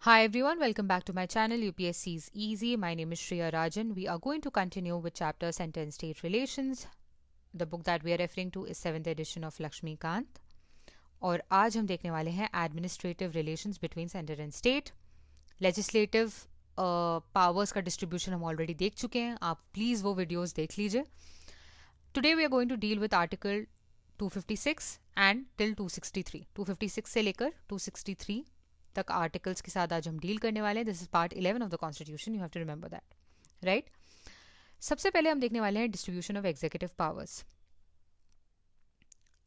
Hi everyone, welcome back to my channel UPSC is Easy. My name is Shreya Rajan. We are going to continue with chapter Center and State Relations. The book that we are referring to is 7th edition of Lakshmi Kant. और आज हम देखने वाले हैं administrative relations between centre and state. Legislative powers का distribution हम already देख चुके हैं. आप प्लीज़ वो वीडियोस देख लीजिए. Today we are going to deal with article 256 and till 263. 256 से लेकर 263 तक आर्टिकल्स के साथ आज हम डील करने वाले हैं. This is part 11 of the constitution. You have to remember that, right. सबसे पहले हम देखने वाले हैं distribution of executive powers.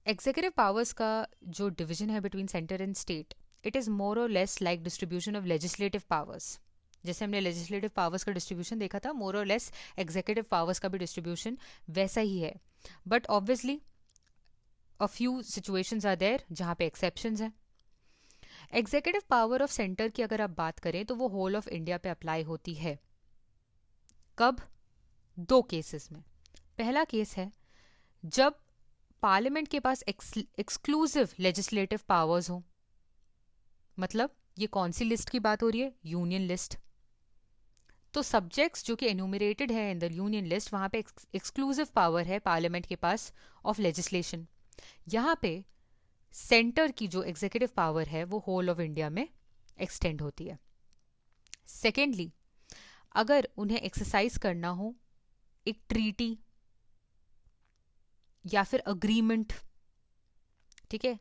Executive powers का जो डिवीजन है between centre and state, it is more और less like distribution of legislative powers. जैसे हमने लेजिस्लेटिव पावर्स का डिस्ट्रीब्यूशन देखा था, मोर और लेस एग्जीक्यूटिव पावर्स का भी डिस्ट्रीब्यूशन वैसा ही है. But obviously a few situations are there जहाँ पे एक्सेप्शंस हैं. एग्जीक्यूटिव पावर ऑफ सेंटर की अगर आप बात करें तो वो होल ऑफ इंडिया पे अप्लाई होती है. कब? दो केसेस में. पहला केस है जब पार्लियामेंट के पास एक्सक्लूसिव लेजिस्लेटिव पावर्स हो. मतलब ये कौन सी लिस्ट की बात हो रही है? Union list. तो सब्जेक्ट्स जो कि एन्यूमरेटेड है इन द यूनियन लिस्ट, वहां पे एक्सक्लूसिव पावर है पार्लियामेंट के पास ऑफ लेजिस्लेशन. यहाँ पे सेंटर की जो एग्जीक्यूटिव पावर है वो होल ऑफ इंडिया में एक्सटेंड होती है. सेकेंडली, अगर उन्हें एक्सरसाइज करना हो एक ट्रीटी या फिर अग्रीमेंट, ठीक है,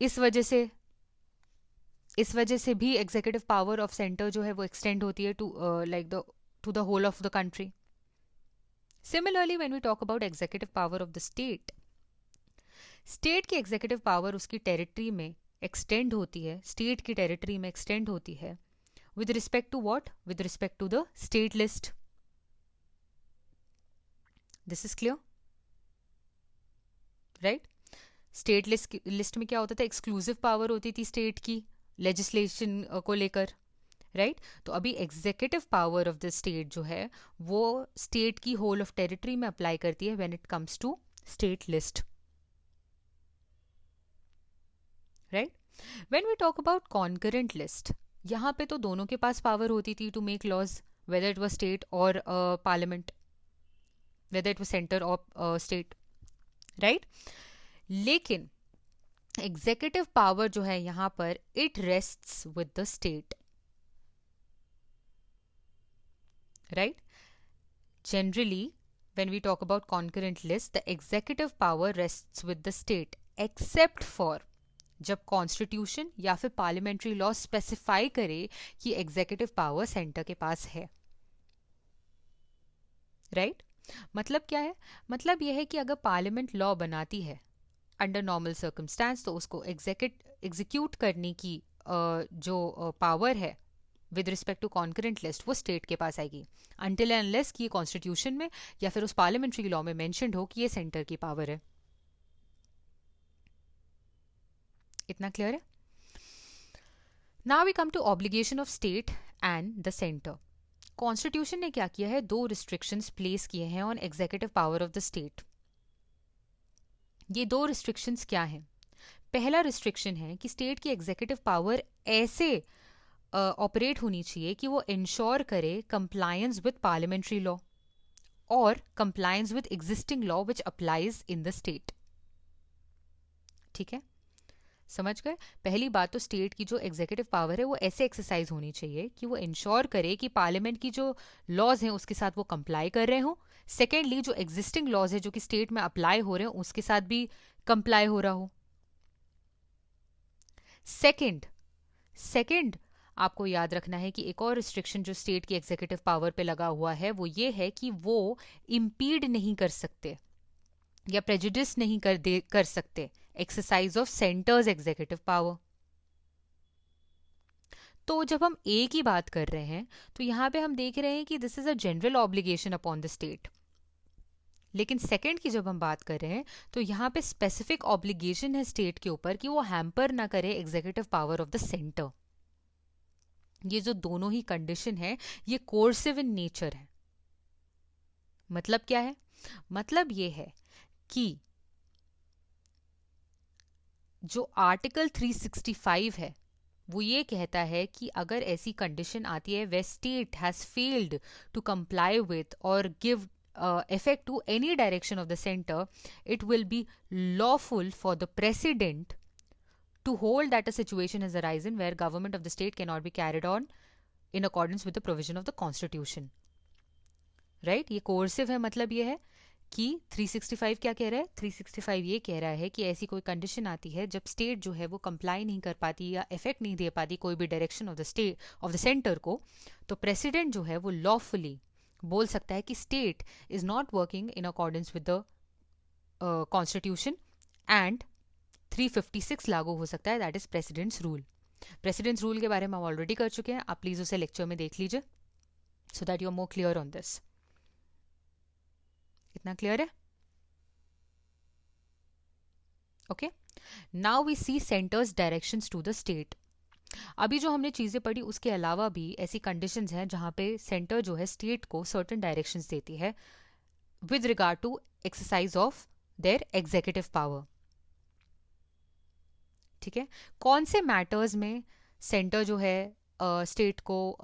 इस वजह से भी एग्जीक्यूटिव पावर ऑफ सेंटर जो है वो एक्सटेंड होती है to to the whole of the country. Similarly when we talk about executive power of the state, state की एग्जीक्यूटिव पावर उसकी टेरिटरी में एक्सटेंड होती है, स्टेट की टेरिटरी में एक्सटेंड होती है with respect to what? With respect to the state list. This is clear, right. State list में क्या होता था? एक्सक्लूसिव पावर होती थी स्टेट की लेजिस्लेशन को लेकर, राइट. तो अभी executive power of the state जो है वो स्टेट की होल ऑफ टेरिटरी में अप्लाई करती है when it comes to state list, right. When we talk about concurrent list, यहाँ पे तो दोनों के पास पावर होती थी to make laws, whether it was state और parliament, whether it was centre और स्टेट, राइट. लेकिन एग्जीक्यूटिव पावर जो है यहाँ पर it rests with the state, right. Generally when we talk about concurrent list, the executive power rests with the state except for जब constitution या फिर parliamentary law specify करे कि एग्जीक्यूटिव पावर सेंटर के पास है, राइट. मतलब क्या है? मतलब यह है कि अगर पार्लियामेंट लॉ बनाती है अंडर नॉर्मल सर्कमस्टांस तो उसको एग्जीक्यूट करने की जो पावर है with respect to concurrent list वो स्टेट के पास आएगी, अनटिल एंड अनलेस कि ये कॉन्स्टिट्यूशन में या फिर उस पार्लियामेंट्री लॉ में मेंशन्ड हो कि ये सेंटर की पावर है. इतना क्लियर है? Now we come to obligation of state and the centre. Constitution ने क्या किया है? दो रिस्ट्रिक्शंस प्लेस किए हैं on executive power of the state. ये दो रिस्ट्रिक्शंस क्या हैं? पहला रिस्ट्रिक्शन है कि स्टेट की एग्जीक्यूटिव पावर ऐसे ऑपरेट होनी चाहिए कि वो इंश्योर करे कंप्लायंस विद पार्लियामेंट्री लॉ और compliance with existing law which applies in the state. ठीक है, समझ गए? पहली बात तो स्टेट की जो एग्जीक्यूटिव पावर है वो ऐसे एक्सरसाइज होनी चाहिए कि वो इंश्योर करे कि पार्लियामेंट की जो लॉज हैं उसके साथ वो कंप्लाई कर रहे हों. सेकेंडली, जो एग्जिस्टिंग लॉज है जो कि स्टेट में अप्लाई हो रहे हैं उसके साथ भी कंप्लाई हो रहा हो. सेकेंड आपको याद रखना है कि एक और रिस्ट्रिक्शन जो स्टेट की एग्जीक्यूटिव पावर पे लगा हुआ है वो ये है कि वो इम्पीड नहीं कर सकते या प्रेजुडिस नहीं कर सकते exercise of centres executive power. तो जब हम ए की बात कर रहे हैं तो यहाँ पे हम देख रहे हैं कि this is a general obligation upon the state. लेकिन सेकंड की जब हम बात कर रहे हैं तो यहाँ पे स्पेसिफिक ऑब्लिगेशन है स्टेट के ऊपर कि वो हैम्पर ना करे executive power of the centre. ये जो दोनों ही कंडीशन है ये कोर्सिव इन नेचर है. मतलब क्या है? मतलब ये है कि जो आर्टिकल 365 है वो ये कहता है कि अगर ऐसी कंडीशन आती है वे state has failed to comply with और give effect to any direction of the center, it will be lawful for the president to hold that a situation has arisen where government of the state cannot be carried on in accordance with the provision of the constitution. Right? ये coercive है, मतलब ये है कि 365 क्या कह रहा है, 365 ये कह रहा है कि ऐसी कोई कंडीशन आती है जब स्टेट जो है वो कंप्लाई नहीं कर पाती या इफेक्ट नहीं दे पाती कोई भी direction of the state of the centre को, तो प्रेसिडेंट जो है वो लॉफुली बोल सकता है कि state is not working in accordance with the constitution and 356 लागू हो सकता है, that is presidents rule. Presidents rule के बारे में हम ऑलरेडी कर चुके हैं, आप प्लीज उसे लेक्चर में देख लीजिए so that you are more clear on this. इतना क्लियर है? Okay, now we see centre's directions to the state. अभी जो हमने चीजें पढ़ी उसके अलावा भी ऐसी कंडीशंस हैं जहां पे सेंटर जो है स्टेट को सर्टेन डायरेक्शंस देती है with regard to exercise of their executive power. ठीक है, कौन से मैटर्स में सेंटर जो है स्टेट को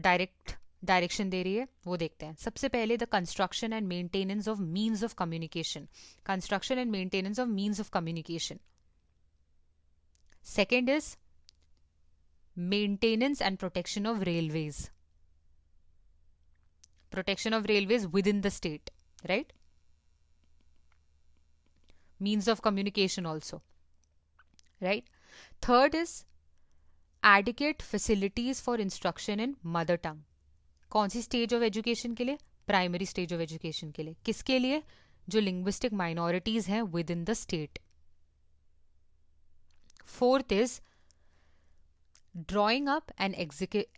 डायरेक्शन दे रही है वो देखते हैं. सबसे पहले the construction and maintenance of means of communication. Construction and maintenance of means of communication. Second is maintenance and protection of railways. Protection of railways within the state, right? Means of communication also, right? Third is adequate facilities for instruction in mother tongue. कौन सी stage of education के लिए? Primary stage of education के लिए. किसके लिए? जो linguistic minorities हैं with in the state. Fourth is drawing up and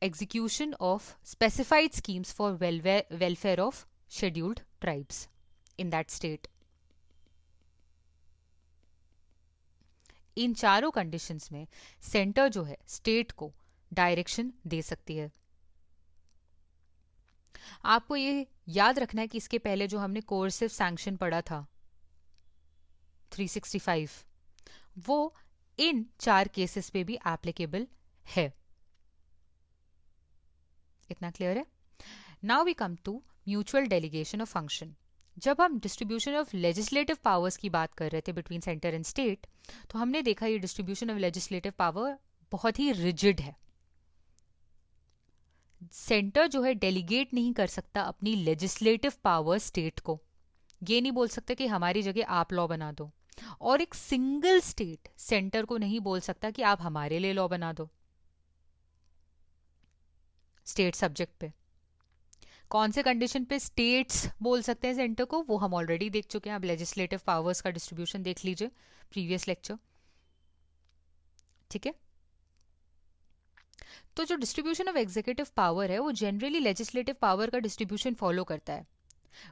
execution of specified schemes for welfare of scheduled tribes in that state. इन चारों कंडीशंस में सेंटर जो है स्टेट को डायरेक्शन दे सकती है. आपको ये याद रखना है कि इसके पहले जो हमने कोर्सिव सैंक्शन पढ़ा था 365, वो इन 4 केसेस पे भी एप्लीकेबल है. इतना क्लियर है? Now we come to mutual delegation of function. जब हम डिस्ट्रीब्यूशन ऑफ लेजिस्लेटिव पावर्स की बात कर रहे थे बिटवीन सेंटर एंड स्टेट, तो हमने देखा ये डिस्ट्रीब्यूशन ऑफ लेजिस्लेटिव पावर बहुत ही रिजिड है. सेंटर जो है डेलीगेट नहीं कर सकता अपनी लेजिस्लेटिव पावर स्टेट को. ये नहीं बोल सकते कि हमारी जगह आप लॉ बना दो, और एक सिंगल स्टेट सेंटर को नहीं बोल सकता कि आप हमारे लिए लॉ बना दो स्टेट सब्जेक्ट पे. कौन से कंडीशन पे स्टेट्स बोल सकते हैं सेंटर को, वो हम ऑलरेडी देख चुके हैं. आप लेजिस्लेटिव पावर्स का डिस्ट्रीब्यूशन देख लीजिए प्रीवियस लेक्चर. ठीक है, तो जो डिस्ट्रीब्यूशन ऑफ एग्जीक्यूटिव पावर है वो जनरली लेजिस्लेटिव पावर का डिस्ट्रीब्यूशन फॉलो करता है,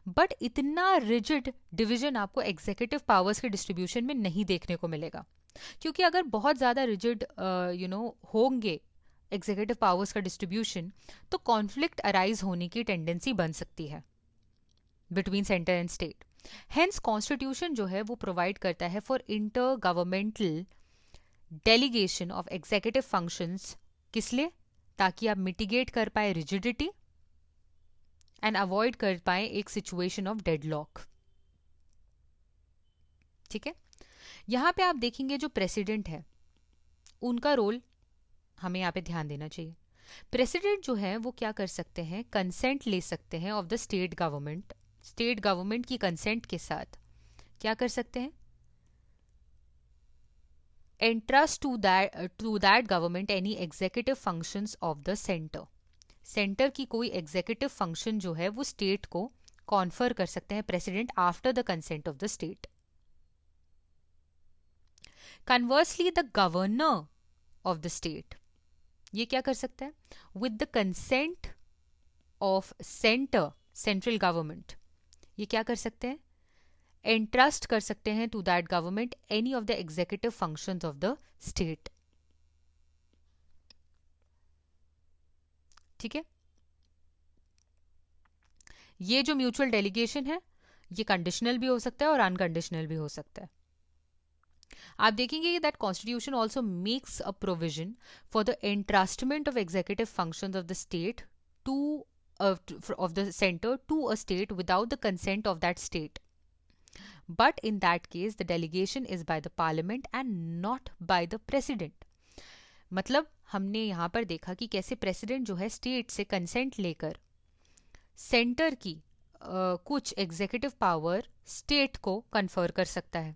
बट इतना रिजिड डिवीजन आपको एग्जीक्यूटिव पावर्स के डिस्ट्रीब्यूशन में नहीं देखने को मिलेगा. क्योंकि अगर बहुत ज़्यादा रिजिड होंगे एग्जीक्यूटिव पावर्स का डिस्ट्रीब्यूशन, तो कॉन्फ्लिक्ट अराइज होने की टेंडेंसी बन सकती है between centre and state. Hence constitution जो है वो प्रोवाइड करता है for inter governmental delegation of executive functions. किस लिए? ताकि आप मिटिगेट कर पाए रिजिडिटी एंड अवॉइड कर पाए एक सिचुएशन ऑफ डेडलॉक. ठीक है, यहां पे आप देखेंगे जो प्रेसिडेंट है उनका रोल हमें यहाँ पे ध्यान देना चाहिए. प्रेसिडेंट जो है वो क्या कर सकते हैं, कंसेंट ले सकते हैं of the state government. State government की कंसेंट के साथ क्या कर सकते हैं, entrust to that government any executive functions of the centre. Centre की कोई एग्जीक्यूटिव फंक्शन जो है वो स्टेट को कॉन्फर कर सकते हैं president after the consent of the state. Conversely the governor of the state ये क्या कर सकता है, with the consent of central government ये क्या कर सकते हैं, एंट्रस्ट कर सकते हैं to that government any of the executive functions of the state. ठीक है, ये जो म्यूचुअल डेलीगेशन है ये कंडीशनल भी हो सकता है और अनकंडीशनल भी हो सकता है. आप देखेंगे that constitution also makes a provision for the entrustment of executive functions of the state to of the center to a state without the consent of that state. But in that case, the delegation is by the parliament and not by the president. मतलब हमने यहाँ पर देखा कि कैसे president जो है state से कंसेंट लेकर सेंटर की कुछ एग्जीक्यूटिव पावर स्टेट को कन्फर कर सकता है.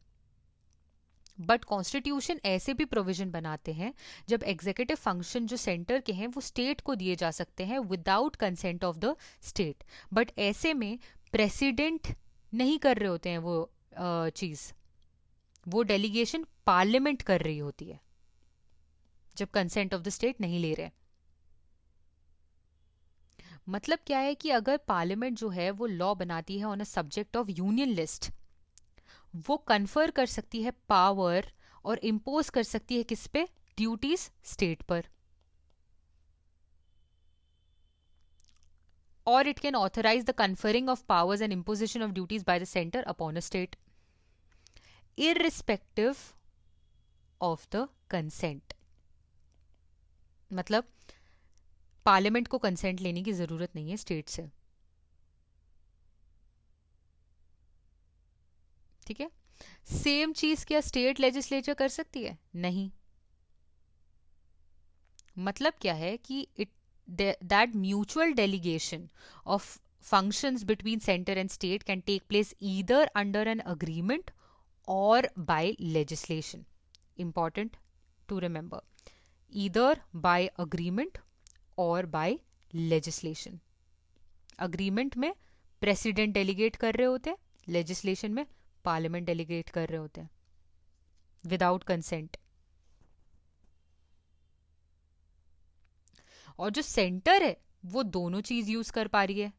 बट कॉन्स्टिट्यूशन ऐसे भी प्रोविजन बनाते हैं जब एग्जीक्यूटिव फंक्शन जो सेंटर के हैं वो स्टेट को दिए जा सकते हैं without consent of the state. But ऐसे में प्रेसिडेंट नहीं कर रहे होते हैं वो चीज़, वो डेलीगेशन पार्लियामेंट कर रही होती है जब कंसेंट ऑफ द स्टेट नहीं ले रहे. मतलब क्या है कि अगर पार्लियामेंट जो है वो लॉ बनाती है on a subject of union list, वो कन्फर कर सकती है पावर और इम्पोज कर सकती है किस पे, ड्यूटीज स्टेट पर. और it can authorise the conferring of powers and imposition of duties by the centre upon a state irrespective of the consent. मतलब पार्लियामेंट को कंसेंट लेने की जरूरत नहीं है स्टेट से. ठीक है. सेम चीज क्या स्टेट लेजिस्लेचर कर सकती है? नहीं. मतलब क्या है कि it that mutual delegation of functions between center and state can take place either under an agreement or by legislation. Important to remember. Either by agreement or by legislation. Agreement में president delegate कर रहे होते हैं, legislation में parliament delegate कर रहे होते हैं without consent. और जो सेंटर है वो दोनों चीज यूज कर पा रही है,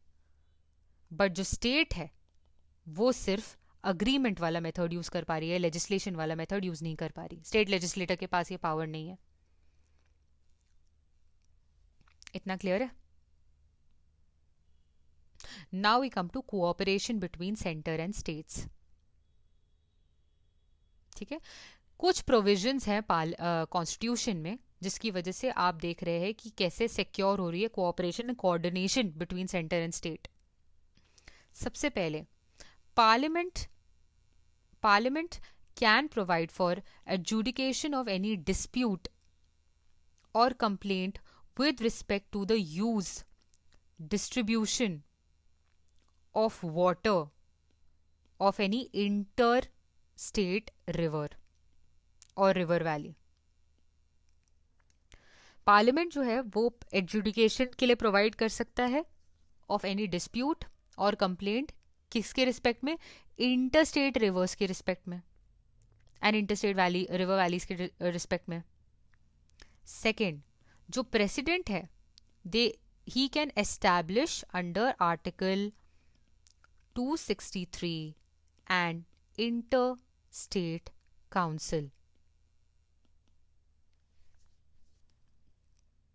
बट जो स्टेट है वो सिर्फ अग्रीमेंट वाला मेथड यूज कर पा रही है, लेजिस्लेशन वाला मेथड यूज नहीं कर पा रही. स्टेट लेजिस्लेटर के पास ये पावर नहीं है. इतना क्लियर है? Now we come to cooperation between centre and states. ठीक है. कुछ प्रोविजंस हैं कॉन्स्टिट्यूशन में जिसकी वजह से आप देख रहे हैं कि कैसे सिक्योर हो रही है cooperation and coordination between centre and state. सबसे पहले parliament can provide for adjudication of any dispute और complaint with respect to the use, distribution of water of any interstate river or river valley. Parliament जो है वो adjudication के लिए provide कर सकता है ऑफ एनी डिस्प्यूट और कंप्लेंट किसके रिस्पेक्ट में, इंटरस्टेट रिवर्स के रिस्पेक्ट में and interstate valley river valleys के रिस्पेक्ट में. सेकेंड, जो प्रेसिडेंट है he can establish under Article 263 and Interstate Council.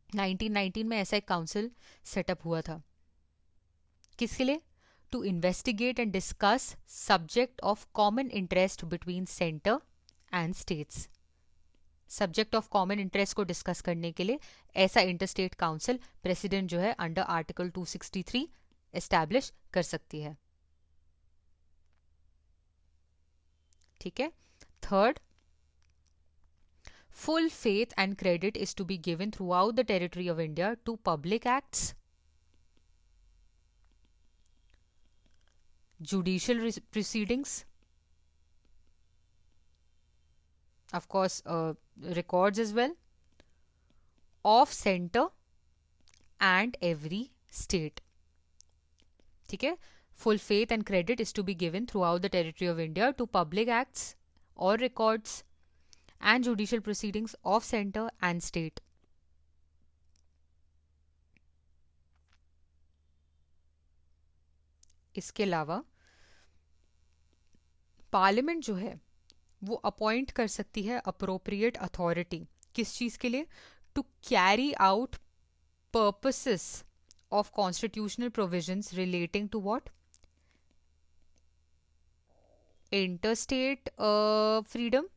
1919 में ऐसा एक काउंसिल सेटअप हुआ था. किसके लिए? To investigate and discuss subject of common interest between centre and states. Subject of common interest को डिस्कस करने के लिए ऐसा इंटरस्टेट काउंसिल प्रेसिडेंट जो है अंडर आर्टिकल 263 एस्टैब्लिश कर सकती है. ठीक है. Third, full faith and credit is to be given throughout the territory of India to public acts, judicial proceedings, of course records as well, of center and every state. ठीक है. Full faith and credit is to be given throughout the territory of India to public acts or records and judicial proceedings of center and state. इसके अलावा parliament जो है वो appoint कर सकती है अप्रोप्रिएट अथॉरिटी. किस चीज के लिए? To carry out purposes of constitutional provisions relating to what? Interstate freedom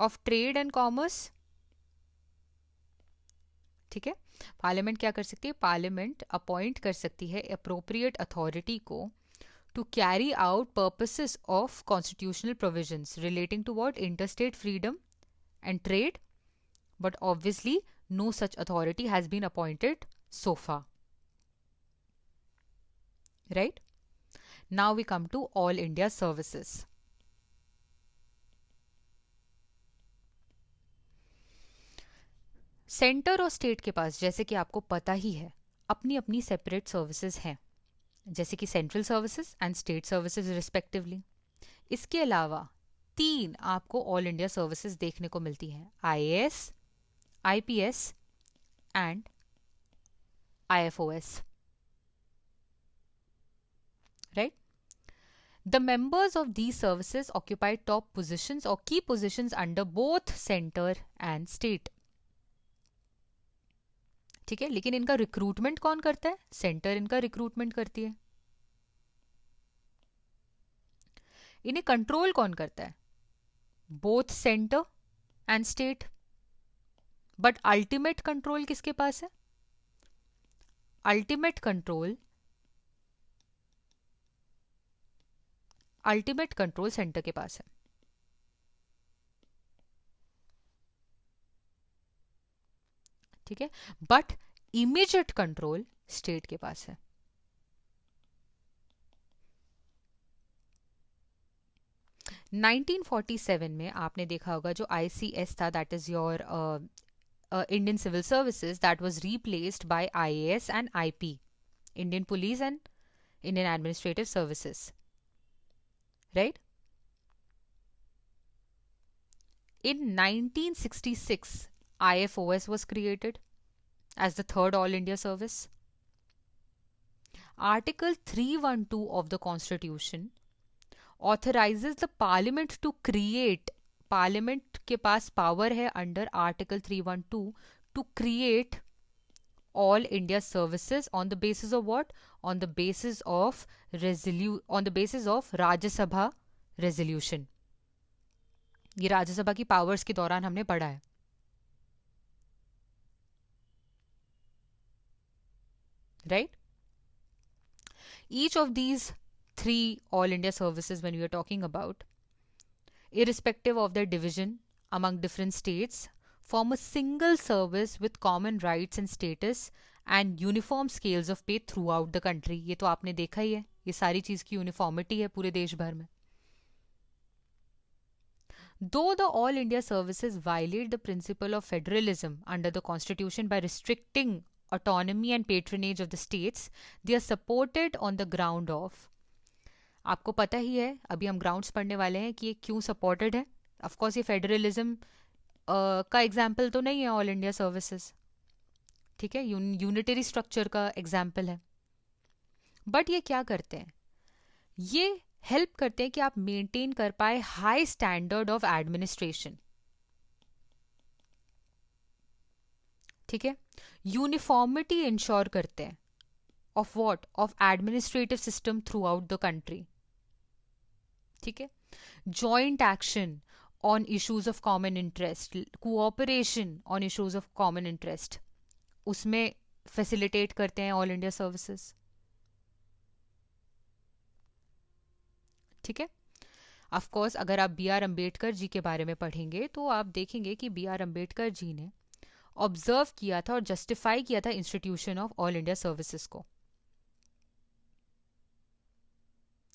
of trade and commerce, ठीक है। पार्लियामेंट क्या कर सकती है, पार्लियामेंट अपॉइंट कर सकती है अप्रोप्रिएट अथॉरिटी को to carry out purposes of constitutional provisions relating to what interstate freedom and trade, but obviously no such authority has been appointed so far, right? Now we come to all India services. Centre और state के पास, जैसे कि आपको पता ही है, अपनी अपनी separate services हैं, जैसे कि central services and state services respectively. इसके अलावा 3 आपको ऑल इंडिया सर्विसेज देखने को मिलती हैं, IAS, IPS and IFOS, right? The members of these services occupy top positions or key positions under both center and state, ठीक है। लेकिन इनका रिक्रूटमेंट कौन करता है, सेंटर इनका रिक्रूटमेंट करती है। इन्हें कंट्रोल कौन करता है, both centre and state, but ultimate control किसके पास है, अल्टीमेट कंट्रोल सेंटर के पास है, ठीक है। बट इमीडिएट कंट्रोल स्टेट के पास है। नाइनटीन 47 में आपने देखा होगा जो ICS था, that is your Indian civil services, that was replaced by IAS and IP, Indian police and Indian administrative services, right. In 1966, IFOS was created as the third All India service. Article 312 of the Constitution authorizes the Parliament to create, Parliament के पास power है under Article 312 to create all India services on the basis of what? On the basis of Rajya Sabha resolution. ये राज्यसभा की powers के दौरान हमने पढ़ा है, right? Each of these 3 all India services, when we are talking about, irrespective of their division among different states, form a single service with common rights and status and uniform scales of pay throughout the country. ये तो आपने देखा ही है, ये सारी चीज की uniformity है पूरे देश भर में। Though the All India services violate the principle of federalism under the Constitution by restricting autonomy and patronage of the states, they are supported on the ground of, आपको पता ही है, अभी हम ग्राउंड्स पढ़ने वाले हैं कि ये क्यों सपोर्टेड है। ऑफ कोर्स ये फेडरलिज्म का एग्जाम्पल तो नहीं है ऑल इंडिया सर्विसेज, ठीक है, यूनिटरी स्ट्रक्चर का एग्जाम्पल है। बट ये क्या करते हैं, ये हेल्प करते हैं कि आप मेंटेन कर पाए हाई स्टैंडर्ड ऑफ एडमिनिस्ट्रेशन, ठीक है। यूनिफॉर्मिटी इंश्योर करते हैं of what, of administrative system through out the country, ठीक है। Joint action on issues of common interest, cooperation on issues of common interest, उसमें फैसिलिटेट करते हैं ऑल इंडिया सर्विसेज, ठीक है। ऑफ कोर्स अगर आप BR अम्बेडकर जी के बारे में पढ़ेंगे तो आप देखेंगे कि BR अम्बेडकर जी ने ऑब्जर्व किया था और जस्टिफाई किया था institution of all India services को,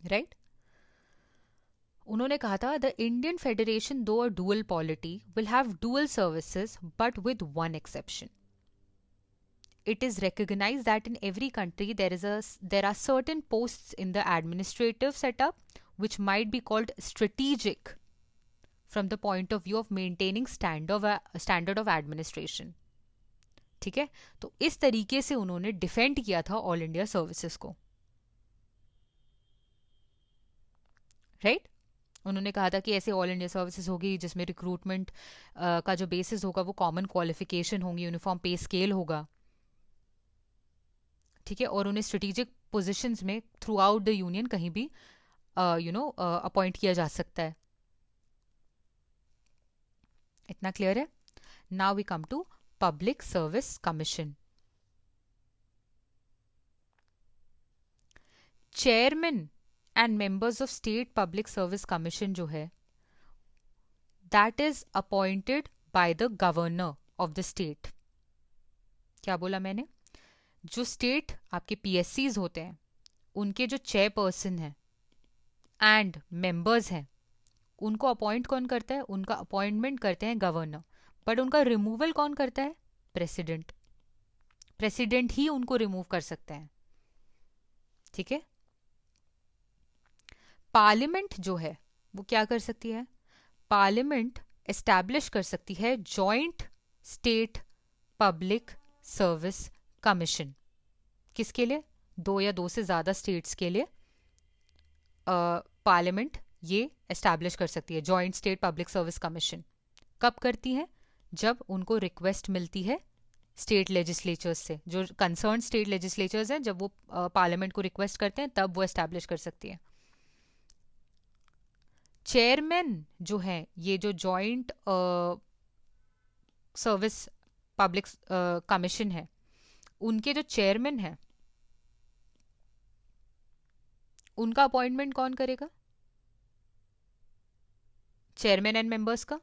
राइट। उन्होंने कहा था द इंडियन फेडरेशन दो a dual polity will have dual services but with one exception. It is recognized that in every country there are certain posts in the administrative setup which might be called strategic from the point of view of maintaining standard of administration. ठीक है, तो इस तरीके से उन्होंने defend किया था all India services को, राइट उन्होंने कहा था कि ऐसे ऑल इंडिया सर्विसेज होगी जिसमें रिक्रूटमेंट का जो बेसिस होगा वो कॉमन क्वालिफिकेशन होंगी, यूनिफॉर्म पे स्केल होगा, ठीक है, और उन्हें स्ट्रेटेजिक पोजीशंस में थ्रू आउट द यूनियन कहीं भी अपॉइंट किया जा सकता है. इतना क्लियर है? Now we come to public service commission. Chairman and members of state public service commission जो है, that is appointed by the governor of the state. क्या बोला मैंने? जो स्टेट आपके पीएससीज होते हैं, उनके जो चेयरपर्सन हैं एंड मेंबर्स हैं, उनको अपॉइंट कौन करता है? उनका अपॉइंटमेंट करते हैं गवर्नर, बट उनका रिमूवल कौन करता है? प्रेसिडेंट. प्रेसिडेंट ही उनको रिमूव कर सकते हैं. ठीक है. पार्लियामेंट जो है वो क्या कर सकती है? पार्लियामेंट एस्टैब्लिश कर सकती है joint state public service commission. किसके लिए? 2 या 2 से ज़्यादा स्टेट्स के लिए पार्लियामेंट ये एस्टैब्लिश कर सकती है joint state public service commission. कब करती है? जब उनको रिक्वेस्ट मिलती है स्टेट लेजिस्लेचर्स से. जो कंसर्न स्टेट लेजिस्लेचर्स हैं, जब वो पार्लियामेंट को रिक्वेस्ट करते हैं, तब वो एस्टैब्लिश कर सकती है. चेयरमैन जो है, ये जो जॉइंट सर्विस पब्लिक कमीशन है, उनके जो चेयरमैन है, उनका अपॉइंटमेंट कौन करेगा? चेयरमैन एंड मेंबर्स का.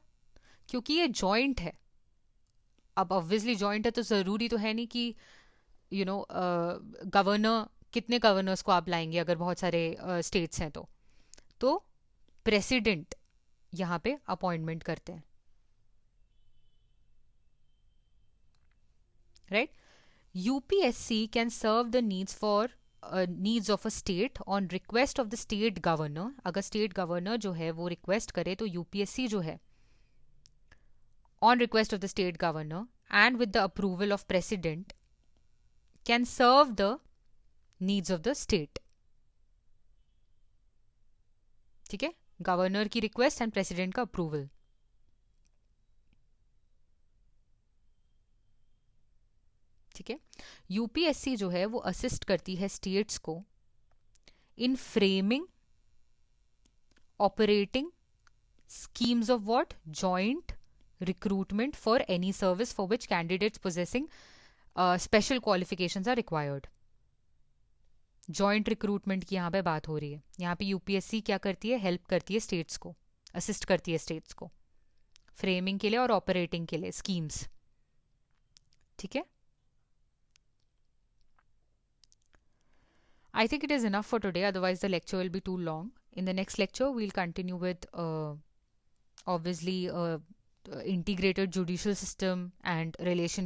क्योंकि ये जॉइंट है. अब ऑब्वियसली जॉइंट है तो ज़रूरी तो है नहीं कि गवर्नर, कितने गवर्नर्स को आप लाएंगे अगर बहुत सारे स्टेट्स हैं तो प्रेसिडेंट यहाँ पे अपॉइंटमेंट करते हैं. Right. UPSC can serve the needs of a state on request of the state governor. अगर स्टेट गवर्नर जो है वो रिक्वेस्ट करे तो यूपीएससी जो है on request of the state governor and with the approval of president can serve the needs of the state. ठीक है. गवर्नर की रिक्वेस्ट एंड प्रेसिडेंट का अप्रूवल. ठीक है. यूपीएससी जो है वो असिस्ट करती है स्टेट्स को in framing, operating schemes of what? Joint recruitment for any service for which candidates possessing special qualifications are required. Joint recruitment की यहाँ पे बात हो रही है. यहाँ पे यूपीएससी क्या करती है? हेल्प करती है स्टेट्स को, असिस्ट करती है स्टेट्स को फ्रेमिंग के लिए और ऑपरेटिंग के लिए स्कीम्स. ठीक है. I think it is enough for today, otherwise the lecture will be too long. In the next lecture, we'll continue with obviously integrated judicial system and relation